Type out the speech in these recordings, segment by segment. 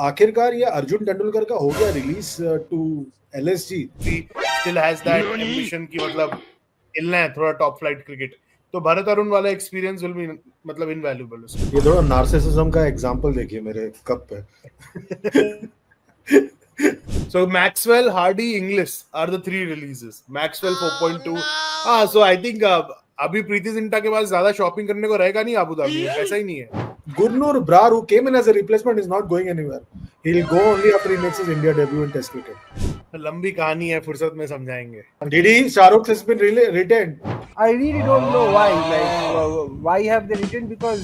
आखिरकार ये अर्जुन तेंदुलकर का हो गया release to LSG. He still has that ambition कि मतलब खेलना है थोड़ा टॉप फ्लाइट क्रिकेट, तो भरत अरुण वाला एक्सपीरियंस विल बी मतलब इनवैल्यूएबल उसको। ये थोड़ा नार्सिसिज्म का एग्जांपल देखिए मेरे कप पे. So Maxwell, Hardy, Inglis are the three releases. Maxwell 4.2. So I think अभी प्रीति जिंटा के पास ज्यादा शॉपिंग करने को रहेगा नहीं अबू धाबी में, पैसा ही नहीं है। Gurnur Brar, who came in as a replacement, is not going anywhere. He'll go only after he makes his India debut in Test cricket. लंबी कहानी है, फुर्सत में समझाएंगे। Did he? Shahrukh has been retained. I really don't know why. Like, why have they retained? Because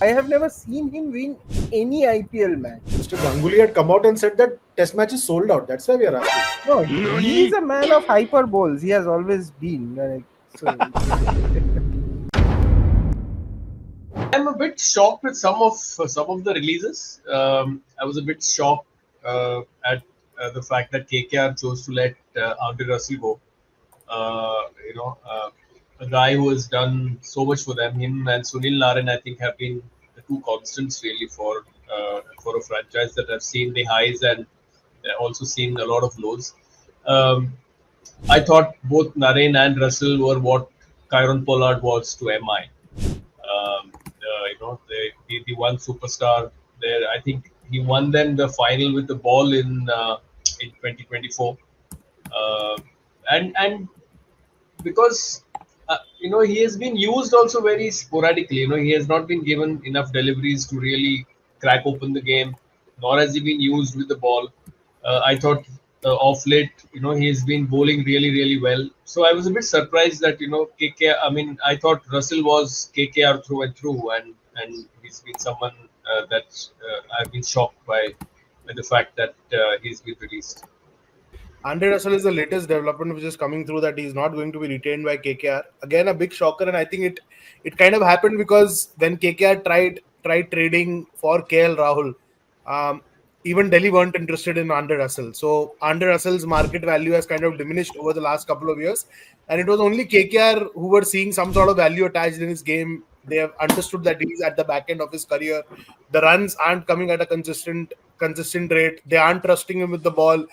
I have never seen him win any IPL match. Mr. Ganguly had come out and said that Test match is sold out. That's why we are asking. No, he is a man of hyperboles. He has always been. So. I'm a bit shocked with some of the releases. I was a bit shocked at the fact that KKR chose to let Andre Russell go. A guy who has done so much for them. Him and Sunil Narine, I think, have been the two constants really for a franchise that have seen the highs and also seen a lot of lows. I thought both Narine and Russell were what Kieron Pollard was to MI. The one superstar there. I think he won them the final with the ball in 2024, and because he has been used also very sporadically. He has not been given enough deliveries to really crack open the game, nor has he been used with the ball. I thought off late, he has been bowling really, really well. So I was a bit surprised that KKR. I mean, I thought Russell was KKR through and through, and he's been someone that I've been shocked by the fact that he's been released. Andre Russell is the latest development which is coming through, that he's not going to be retained by KKR. Again, a big shocker, and I think it kind of happened because when KKR tried trading for KL Rahul, even Delhi weren't interested in Andre Russell. So Andre Russell's market value has kind of diminished over the last couple of years, and it was only KKR who were seeing some sort of value attached in his game. They have understood that he's at the back end of his career. The runs aren't coming at a consistent rate. They aren't trusting him with the ball.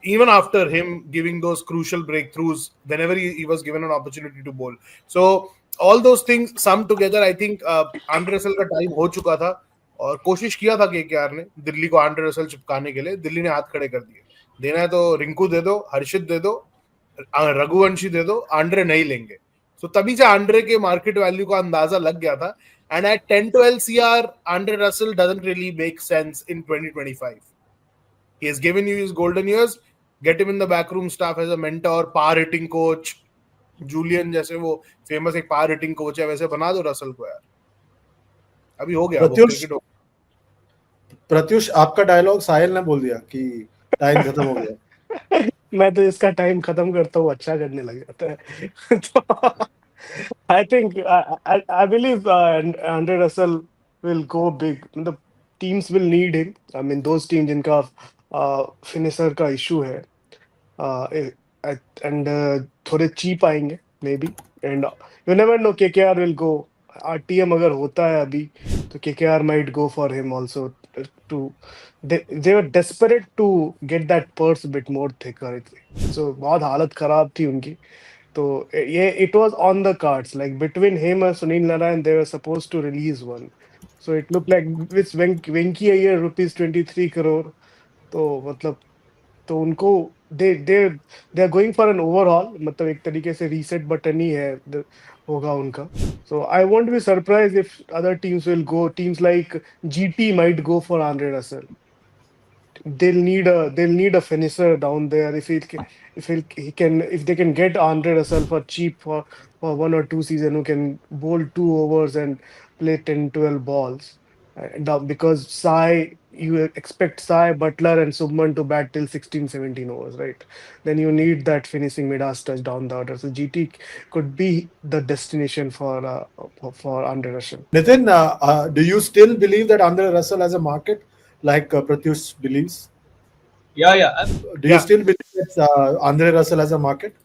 Even after him giving those crucial breakthroughs whenever he was given an opportunity to bowl. So all those things summed together, I think Andre Russell का time हो चुका था, और कोशिश किया था KKR ने दिल्ली को आंड्रे रसल चिपकाने के लिए. दिल्ली ने हाथ खड़े कर दिए. देना है तो रिंकू दे दो, हर्षित दे दो, रघुवंशी दे दो, आंड्रे नहीं लेंगे. So तभी से आंड्रे के मार्केट वैल्यू का अंदाजा लग गया था. And at 10-12 CR, Andre Russell doesn't really make sense in 2025. He has given you his golden years. Get him in the backroom staff as a mentor, power hitting coach. Julian जैसे वो famous एक power hitting coach है, वैसे बना दो Russell को यार. अभी हो गया. प्रत्युष, आपका डायलॉग साहिल ने बोल दिया कि टाइम खत्म हो गया. मैं तो इसका टाइम खत्म करता हूँ, अच्छा करने लग जाता है. तो I think I believe Andre Russell will go big. The teams will need him. I mean, those teams जिनका फिनिशर का इशू है, and थोड़े चीप आएंगे maybe, and you never know, KKR will go. RTM अगर होता है अभी तो KKR might go for him also. They were desperate to get that purse a bit more thicker. So बहुत हालत खराब थी उनकी. So it was on the cards. Like between him and Sunil Narine, they were supposed to release one. So it looked like with Venki Iyer rupees 23 crore. तो उनको they are going for an overhaul. मतलब एक तरीके से reset button ही है होगा उनका. So I won't be surprised if other teams will go. Teams like GT might go for Andre Russell. They'll need a finisher down there if they can get Andre Russell for cheap for 1 or 2 seasons, who can bowl 2 overs and play 10-12 balls. Because you expect Sai, Butler and Subman to bat till 16-17 overs, right? Then you need that finishing Midas touch down the order. So GT could be the destination for Andre Russell. Nitin, do you still believe that Andre Russell has a market, like Pratyush believes? Yeah. Do you still believe that Andre Russell has a market?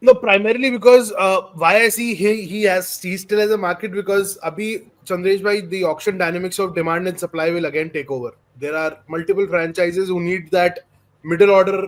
No, primarily because why I see he still has a market because abhi Chandresh bhai, the auction dynamics of demand and supply will again take over. There are multiple franchises who need that middle order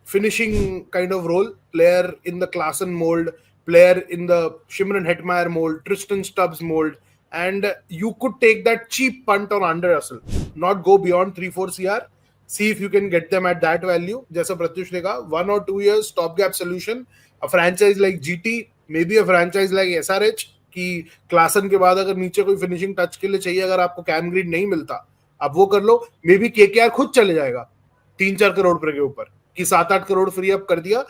finishing kind of role, player in the Klaassen mold, player in the Shimron Hetmeyer mold, Tristan Stubbs mold, and you could take that cheap punt on Andre Russell, not go beyond 3-4 CR. See if you can get them at that value. जैसा प्रत्युष ने कहा, 1 or 2 years stopgap solution. A franchise like GT, maybe a franchise like SRH कि Klaasen के बाद अगर नीचे कोई finishing touch के लिए चाहिए, अगर आपको कैम ग्रीन नहीं मिलता, आप वो कर लो. मे बी केकेआर खुद चले जाएगा 3-4 करोड़ रुपए के ऊपर कि 7-8 करोड़ फ्री अप कर दिया,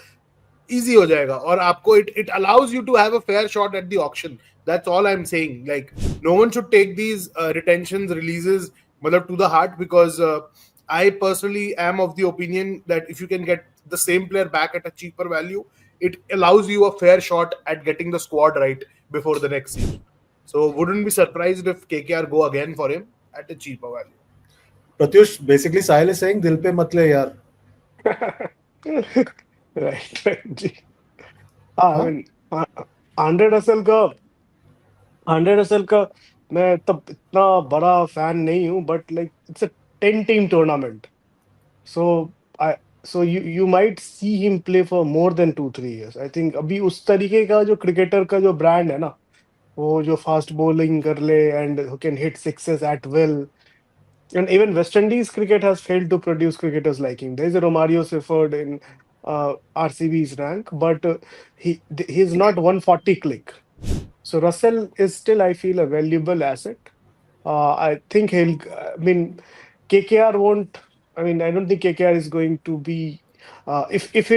इजी हो जाएगा. और आपको it allows you to have a fair shot at the auction. That's all I am saying. Like no one should take these retentions, releases मतलब to the heart, because I personally am of the opinion that if you can get the same player back at a cheaper value, it allows you a fair shot at getting the squad right before the next season. So wouldn't be surprised if KKR go again for him at a cheaper value. Pratyush, basically Sahil is saying dil pe mat le yaar. right जी. I mean, Andre Russell का मैं तब इतना बड़ा fan नहीं हूँ, but like it's a 10 team tournament, so you might see him play for more than 2-3 years. I think अभी उस तरीके का जो क्रिकेटर का जो ब्रांड है ना, वो जो फास्ट बॉलिंग कर ले and who can hit sixes at will, and even West Indies cricket has failed to produce cricketers like him. There is a Romario Sifford in RCB's rank, but he's not 140 click. So Russell is still, I feel, a valuable asset. I think I mean, KKR won't. I mean, I don't think KKR is going to be. If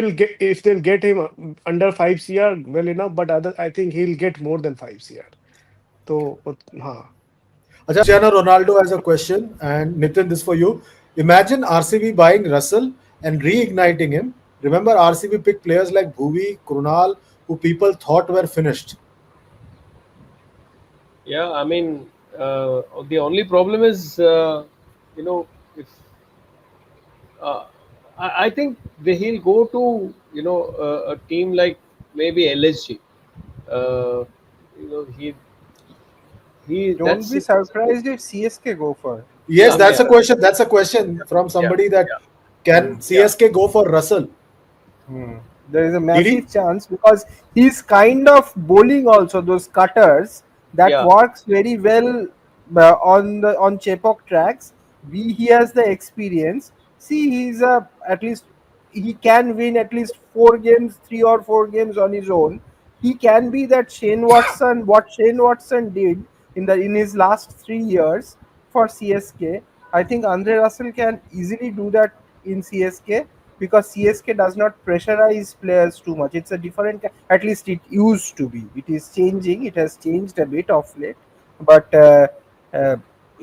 they'll get him under 5 CR, well enough. But I think he'll get more than 5 CR. So, हाँ. Cristiano Ronaldo has a question, and Nitin, this for you. Imagine RCB buying Russell and reigniting him. Remember, RCB picked players like Bhuvi, Krunal, who people thought were finished. Yeah, I mean, the only problem is, if I think he'll go to a team like maybe LSG. He Don't that's be surprised if CSK go for it. Yes, Yeah, that's yeah. a question. That's a question from somebody that can CSK go for Russell? There is a Did massive chance because he's kind of bowling also those cutters that Yeah. works very well on Chepauk tracks. He has the experience. See, he's at least he can win at least 4 games, 3 or 4 games on his own. He can be that Shane Watson. What Shane Watson did in his last 3 years for CSK, I think Andre Russell can easily do that in CSK because CSK does not pressurize players too much. It's a different, at least it used to be. It is changing. It has changed a bit of late, but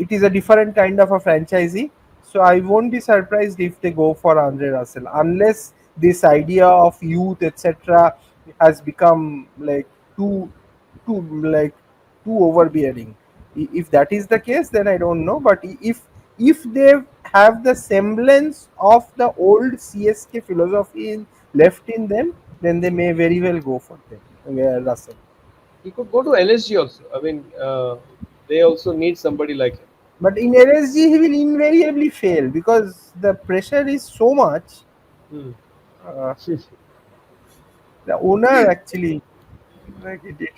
it is a different kind of a franchisee. So I won't be surprised if they go for Andre Russell, unless this idea of youth, etc., has become like too, too overbearing. If that is the case, then I don't know. But if they have the semblance of the old CSK philosophy left in them, then they may very well go for them. Russell. He could go to LSG also. I mean, they also need somebody like him. But in LSG, he will invariably fail because the pressure is so much. Uh, the owner actually, like it did.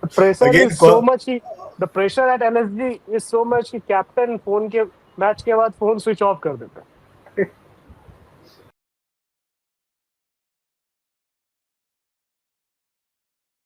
The pressure Again, is so much. The pressure at LSG is so much कि captain phone के match के बाद phone switch off कर देता है.